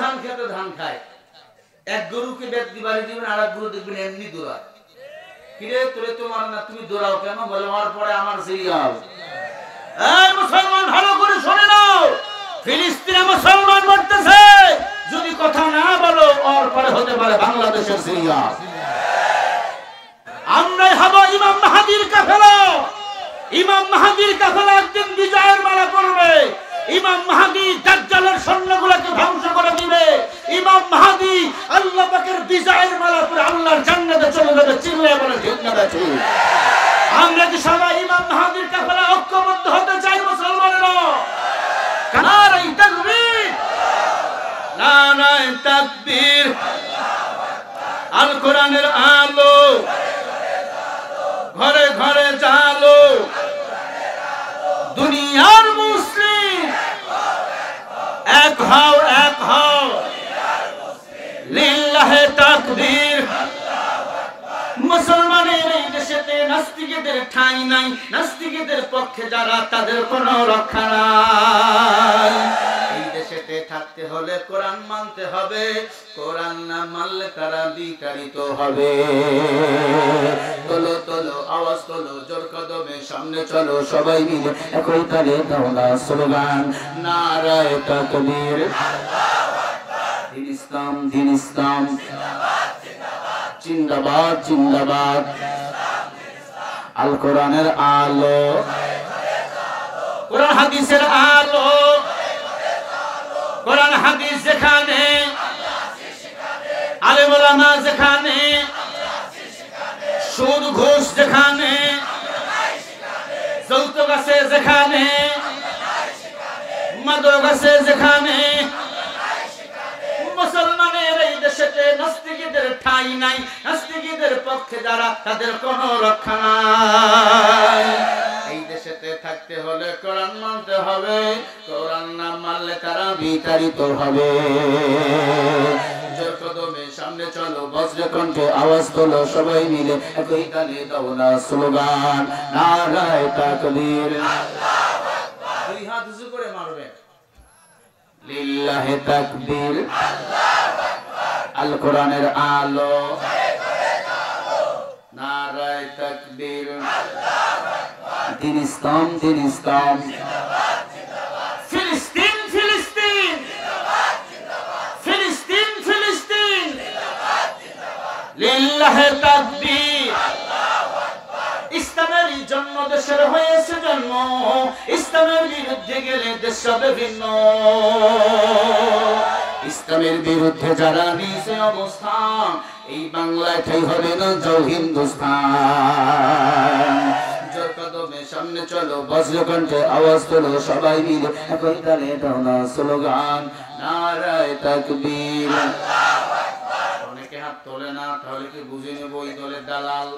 ধান খেতে ধান খায়, এক গরুকে ব্যক্তি বাড়ি দিবেন, আর এক গরু দেখবেন এমনি দৌড়ায়। কিরে তোরে তোমার না, তুমি দৌড়াও কেন? বলে আমার পরে আমার সিরিয়াল। এই মুসলমান ভালো করে শুনে নাও, ফিলিস্তিনে মুসলমান মরতেছে, যদি কথা না বলো ওর পরে হতে পারে বাংলাদেশের সিরিয়াল। আমরাই হব ইমাম মাহদীর কাফেলা। ইমাম মাহদীর কাফেলা একদিন বিজয়ের মালা করবে। ইমাম মাহদী দাজ্জালের সৈন্যগুলোকে ধ্বংস করে দিবে। ইমাম মাহদী আল্লাহ পাকের বিজয়ের মালা পরে আল্লাহর জান্নাতে চলে যাবে। চিল্লায়ে বলে ঠিক না ঠিক? আমরা কি সবাই ইমাম মাহদীর কাফেলা ঐক্যবদ্ধ হতে চাই মুসলমানেরা? নারে তাকবীর, নারে তাকবীর। আল কোরআনের আলো ঘরে ঘরে জালো, দুনিয়ার মুসলিম এক হও, এক হও, লিল্লাহে তাকবীর। মুসলমানের এই দেশেতে নাস্তিকদের ঠাঁই নাই, নাস্তিকদের পক্ষে যারা তাদের কোনো রক্ষা নাই। এই দেশেতে থাকতে হলে কোরআন মানতে হবে, কোরআন না মানলে তারা বিতাড়িত হবে। তোলো তোলো আওয়াজ তোলো, জোর কদমে সামনে চলো, সবাই মিলে একই তালে দাও না স্লোগান, নারায়ে তাকবীর। দিন ইসলাম, দিন ইসলাম, জিন্দাবাদ জিন্দাবাদ। আল কোরআনের আলো, কোরআন হাদিসের আলো, কোরআন হাদিস যেখানে, আলেম ওলামা যেখানে, সুদ ঘুষ যেখানে, যৌতুক আছে যেখানে, মাদক আছে যেখানে, মুসলমানের এই দেশেতে নাস্তিকদের ঠাঁই নাই, নাস্তিকদের পক্ষে যারা তাদের কোনো রক্ষা নাই। এই দেশেতে থাকতে হলে কোরআন মানতে হবে, কোরআন না মানলে তারা বিতাড়িত হবে। জোর কদমে সামনে চলো, বজ্র কণ্ঠে আওয়াজ তোলো, সবাই মিলে একই তালে দাও না স্লোগান, নারায়ে তাকবীর। দুই হাত উঁচু করে মারবে, লিল্লাহে তাকবীর। আল কোরআনের আলো, নারায়ে তাকবীর। দিন ইসলাম, দিন ইসলাম। ফিলিস্তিন, ফিলিস্তিন, ফিলিস্তিন, ফিলিস্তিন, লিল্লাহে তাকবীর। ইসলামের জন্ম দেশের হয়েছে জন্ম, ইসলামের বিরুদ্ধে গেলে দেশ হবে ভিন্ন। ইসলামের বিরুদ্ধে যারা নিয়েছে অবস্থান, এই বাংলায় ঠাই হবে না যাও হিন্দুস্তান। জোর কদমে সামনে চলো, বজ্র কণ্ঠে আওয়াজ তোলো, সবাই মিলে একই তালে দাও না স্লোগান, নারায়ে তাকবীর। অনেকে হাত তোলে না, তাহলে কি বুঝে নেব এই দলের দালাল?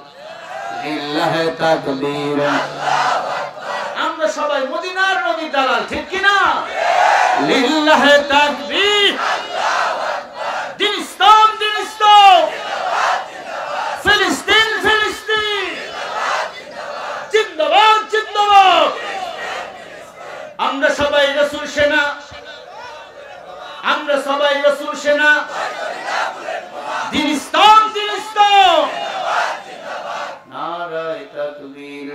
লিল্লাহে তাকবীর। আমরা সবাই মদিনার নবীর দালাল, ঠিক কি না? লিল্লাহে তাকবীর। দিন ইসলাম, দিন ইসলাম, ফিলিস্তিন, ফিলিস্তিন, জিন্দাবাদ জিন্দাবাদ। আমরা সবাই রাসূল সেনা, আমরা সবাই রাসূল সেনা। দিন ইসলাম, দিন ইসলাম, নারায়ে তাকবীর।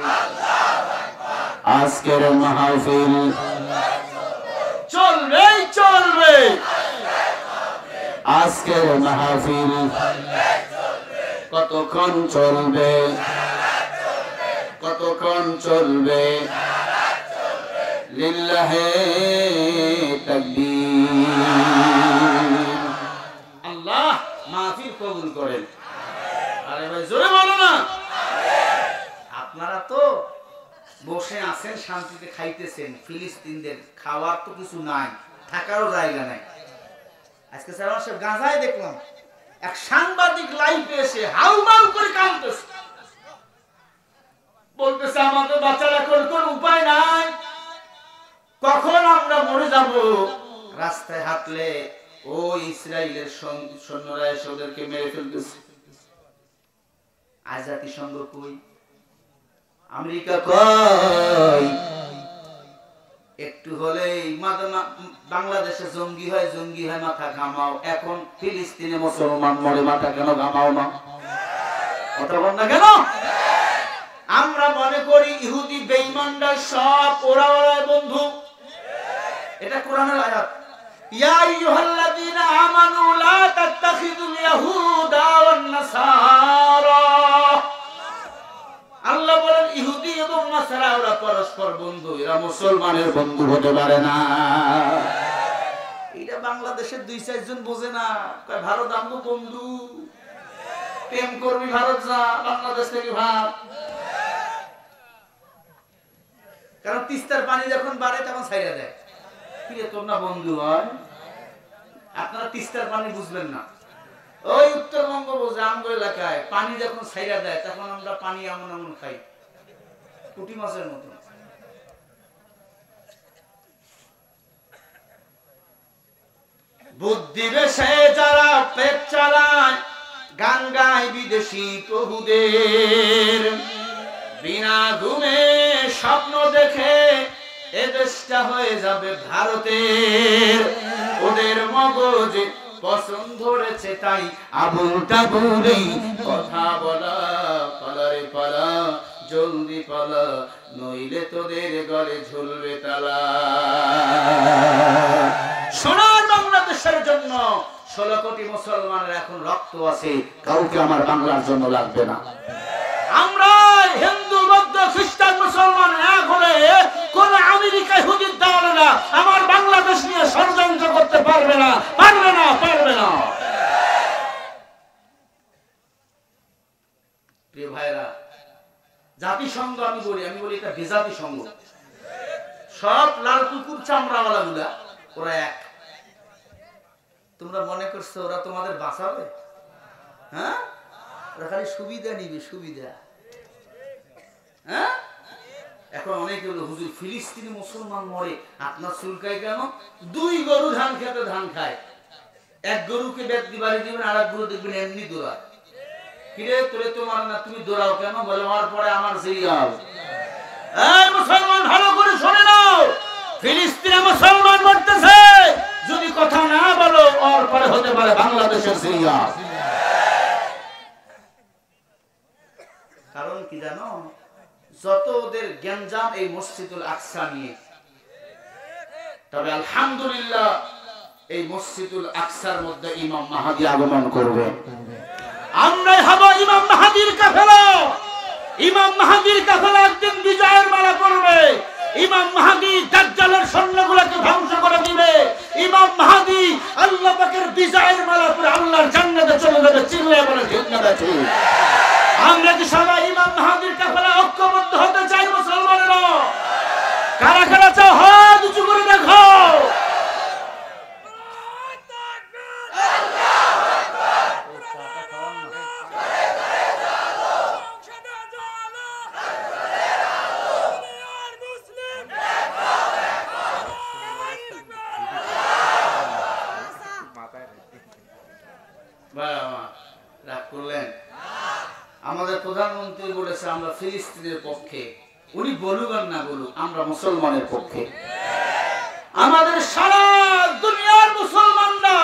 আজকের মাহফিল চলবে চলবে, আজকের মাহফিল কতক্ষণ চলবে, কতক্ষণ চলবে, লিল্লাহে তাকবীর। আল্লাহ মাহফিল কবুল করেন। আরে ভাই জোরে বলো না। আপনারা তো বসে আছেন, শান্তিতে খাইতেছেন, ফিলিস্তিনদের খাওয়ার তো কিছু নাই, থাকারও জায়গা নাই। আজকে স্যার গাঁজায় দেখলাম এক সাংবাদিক লাইভে এসে হাউমাউ করে কাঁদতেছে, বলতেছে আমাদের বাচ্চারা কোন উপায় নাই, কখন আমরা মরে যাব। রাস্তায় হাঁটলে ও ইসরায়েলের সৈন্যরা এসে ওদেরকে মেরে ফেলতেছে। আজ জাতিসংঘ কই, আমেরিকা কই, একটু হলেই বাংলাদেশে জঙ্গি হয় মাথা ঘামাও, এখন ফিলিস্তিনে মুসলমান মরে মাথা কেন ঘামাও না? কথা বল না কেন? আমরা মনে করি ইহুদি বেঈমানরা সব ওরা বন্ধু। এটা কোরআনের আয়াত, ইয়া আইয়ুহাল্লাযীনা আমানু লা তাত্তাখিযুল ইয়াহুদা ওয়ান নাসারা। আল্লাহ বলেন ইহুদি এবং নাসারা ওরা পরস্পর বন্ধু, এরা মুসলমানের বন্ধু হতে পারে না। এটা বাংলাদেশের 2-4 জন বোঝে না, কয় ভারত আমগো বন্ধু, প্রেম করবি ভারত যা, বাংলাদেশ থেকে ভাগ। কারণ তিস্তার পানি যখন বাড়ে তখন ছাইড়া দেয়, কি রে তোর না বন্ধু হয়? আপনারা তিস্তার পানি বুঝবেন না, ওই উত্তরবঙ্গ বোঝে। আমগো এলাকায় পানি যখন ছাইড়া দেয় তখন আমরা পানি এমন এমন খাই, পুঁটি মাছের মতো। বুদ্ধি বেশে যারা পেট চালায়, গান গায় বিদেশি প্রভুদের, বিনা ঘুমে স্বপ্ন দেখে এ দেশটা হয়ে যাবে ভারতের। ওদের মগজে পছন্দ ধরেছে তাই আবুল তাবুল কথা বলা, পালারে পালা জলদি পালা, নইলে তোদের গলে ঝুলবে তালা। সোনার বাংলাদেশের জন্য 16 কোটি মুসলমানের এখন রক্ত আছে, কাউকে আমার বাংলার জন্য লাগবে না। আমরা হিন্দু বৌদ্ধ খ্রিস্টান মুসলমান এক হলে কোন আমেরিকা ইহুদির দালালেরা আমার বাংলাদেশ নিয়ে ষড়যন্ত্র করতে পারবে না, পারবে না, পারবে না। প্রিয় ভাইরা, জাতিসংঘ আমি বলি এটা বেজাতি সংঘ। সব লাল কুকুর চামড়াওয়ালা গুলা ওরা এক। তোমরা মনে করছো ওরা তোমাদের বাঁচাবে? হ্যাঁ, ওরা খালি সুবিধা নিবে, সুবিধা। হ্যাঁ, এখন অনেকে বলে হুজুর ফিলিস্তিনি মুসলমান মরে আপনার চুলকায় কেন? 2 গরু ধান খেতে ধান খায়, এক গরুকে ব্যক্তি বাড়ি দিবেন, আর এক গরু দেখবেন এমনি দৌড়ায়। কিরে তোরে তোমার না, তুমি দৌড়াও কেন? বলে আমার পরে আমার সিরিয়াল। এই মুসলমান ভালো করে শুনে নাও, ফিলিস্তিনে মুসলমান মরতেছে, যদি কথা না বলো ওর পরে হতে পারে বাংলাদেশের সিরিয়াল। কারণ কি জানো? যত ওদের গ্যাঞ্জাম এই মসজিদুল আকসা নিয়ে, তবে আলহামদুলিল্লাহ এই মসজিদুল আকসার মধ্যে ইমাম মাহদী আগমন করবে। আমরাই হব ইমাম মাহদীর কাফেলা। ইমাম মাহদীর কাফেলা একদিন বিজয়ের মালা করবে। ইমাম মাহদী দাজ্জালের সৈন্যগুলোকে ধ্বংস করে দিবে। ইমাম মাহদী আল্লাহ পাকের বিজয়ের মালা পরে আল্লাহর জান্নাতে চলে যাবে। চিল্লায়ে বলে ঠিক না ঠিক? আমরা কি সবাই ইমাম মাহদীর কাফেলা ঐক্যবদ্ধ হতে চাই মুসলমানেরা? কারা কারা চাও হাত উঁচু করে দেখো। রাগ করলেন? আমাদের প্রধানমন্ত্রী বলেছে আমরা ফিলিস্তিনের পক্ষে। উনি বলুক আর না বলুক, আমরা মুসলমানের পক্ষে। আমাদের সারা দুনিয়ার মুসলমানরা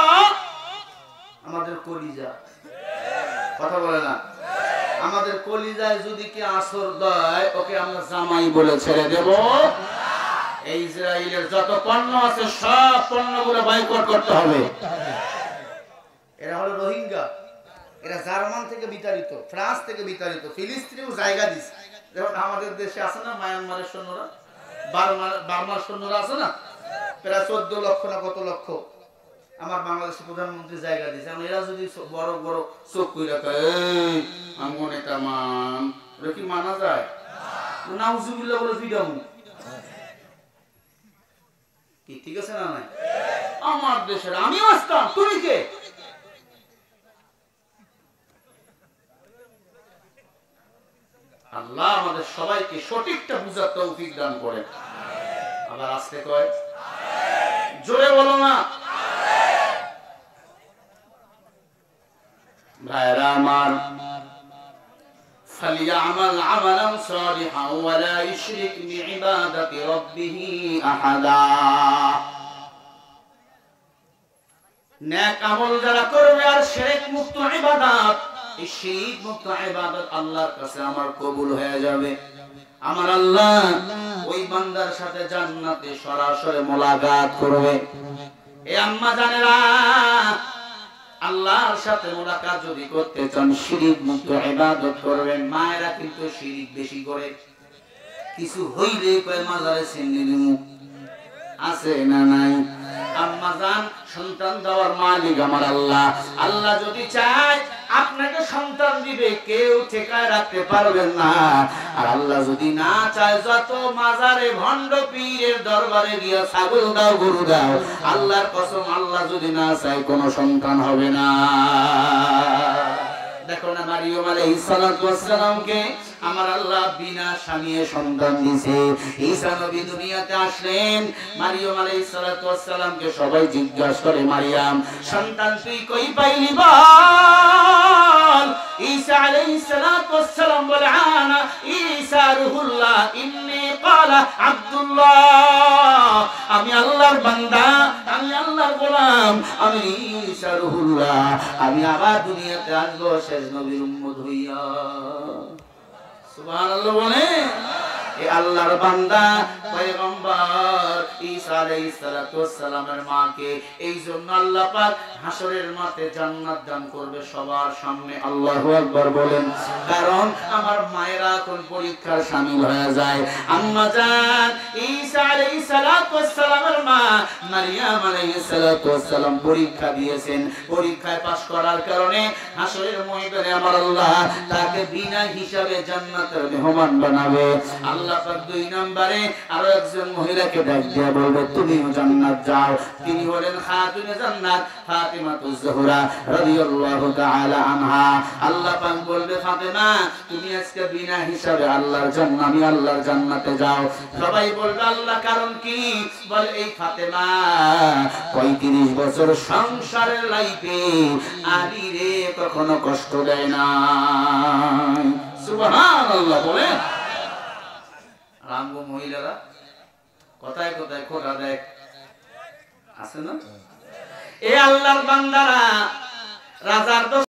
আমাদের কলিজা, কথা বলে না? আমাদের কলিজায় যদি কি আসর দেয়, ওকে আমরা জামাই বলে ছেড়ে দেব। এই ইসরায়েলের যত পণ্য আছে সব পণ্যগুলো বয়কট করতে হবে। এরা হলো রোহিঙ্গা, এরা জার্মান থেকে বিতাড়িত, ফ্রান্স থেকে বিতাড়িত, ফিলিস্তিনেও জায়গা দিচ্ছে। যেমন আমাদের দেশে আছে না মায়ানমারের সৈন্যরা, বার্মার সৈন্যরা আছে না, প্রায় 14 লক্ষ না কত লক্ষ। আমার বাংলাদেশের প্রধানমন্ত্রী জায়গা দিচ্ছে। এরা যদি বড় বড় চোখ কইরা কয় আমগো নেতা মান, ওরা কি মানা যায়? নাউজুবিল্লাহ বলে ফিডামু কি ঠিক আছে না? নাই আমার দেশের আমি আসতাম, তুমি কে? আল্লাহ আমাদের সবাইকে সঠিকটা বুঝার তৌফিক দান করেন। আবার আস্তে কয়, জোরে বলো না। ভাইরা আমার, فليعمل عملا صالحا ولا يشرك بعبادة ربه أحدا নেক আমল যারা করবে আর শিরক মুক্ত ইবাদত, এই শিরক মুক্ত ইবাদত আল্লাহর কাছে আমার কবুল হয়ে যাবে। আমার আল্লাহ ওই বান্দার সাথে জান্নাতে সরাসরি মোলাকাত করবে। এই আম্মা জানেরা, আল্লাহর সাথে মোলাকাত যদি করতে চান শিরক মুক্ত ইবাদত করবেন। মায়েরা কিন্তু শিরক বেশি করে, কিছু হইলে কয় মাজারে সিন্নি দিমু, আছে না নাই? আম্মা জান, সন্তান দেওয়ার মালিক আমার আল্লাহ। আল্লাহ যদি চায় আপনাকে সন্তান দিবে, কেউ ঠেকায় রাখতে পারবেন না। আর আল্লাহ যদি না চায়, যত মাজারে ভণ্ড পীরের দরবারে গিয়া ছাগল দাও, গরু দাও, আল্লাহর কসম আল্লাহ যদি না চায় কোনো সন্তান হবে না। দেখো না, মারিয়ম আলাইহিস সালাতু ওয়াস সালামকে আমার আল্লাহ বিনা স্বামীয়ে সন্তান দিয়েছে। ঈসা নবী দুনিয়াতে আসলেন, মারিয়ম আলাইহিস সালাতু ওয়াস সালামকে সবাই জিজ্ঞাসা করে, মারিয়াম সন্তান তুই কই পাইলি বল? ঈসা আলাইহিস সালাতু ওয়াস সালাম বলে, আনা ঈসা রূহুল্লাহ ইন্নী ক্বালা আব্দুল্লাহ, আমি আল্লাহর বান্দা, আমি আল্লাহর গোলাম, আমি ঈসা রূহুল্লাহ, আমি আবার দুনিয়াতে আসবো শেষ নবীর উম্মত হইয়া। সুবহানাল্লাহ বলে। এই আল্লাহর বান্দা পয়গম্বর ঈসা আলাইহিস সালাতু ওয়াস সালামের মাকে এই জন্য আল্লাহ পাক হাসরের মাঠে জান্নাত দান করবে সবার সামনে। আল্লাহু আকবার বলেন। কারণ আমার মায়েরা কোন পরীক্ষার শামিল হয়ে যায়। আম্মা জান ঈসা আলাইহিস সালাতু ওয়াস সালামের মা মারিয়াম আলাইহিস সালাতু ওয়াস সালাম পরীক্ষা দিয়েছেন। পরীক্ষায় পাস করার কারণে হাসরের ময়দানে আমার আল্লাহ তাকে বিনা হিসাবে জান্নাতের মেহমান বানাবে। আল্লাহ পাক দুই নম্বরে আরো একজন মহিলাকে ডাক দিয়ে বলবে, তুমিও জান্নাত যাও। তিনি হলেন খাতুনে জান্নাত ফাতিমাতুজ জোহরা রাদিয়াল্লাহু তাআলা আনহা। আল্লাহ পাক বলবে, ফাতেমা তুমি আজকে বিনা হিসাবে আল্লাহর জান্নাত, আমি আল্লাহর জান্নাতে যাও। সবাই বলবে, আল্লাহ কারণ কি? বলে, এই ফাতেমা 35 বছর সংসারের লাইফে আলীরে কখনো কষ্ট দেয় না। সুবহানাল্লাহ বলে। রামগো মহিলারা কোথায় কোথায় খোঁড়া দেয়, আছে না? এ আল্লাহর বান্দারা রাজার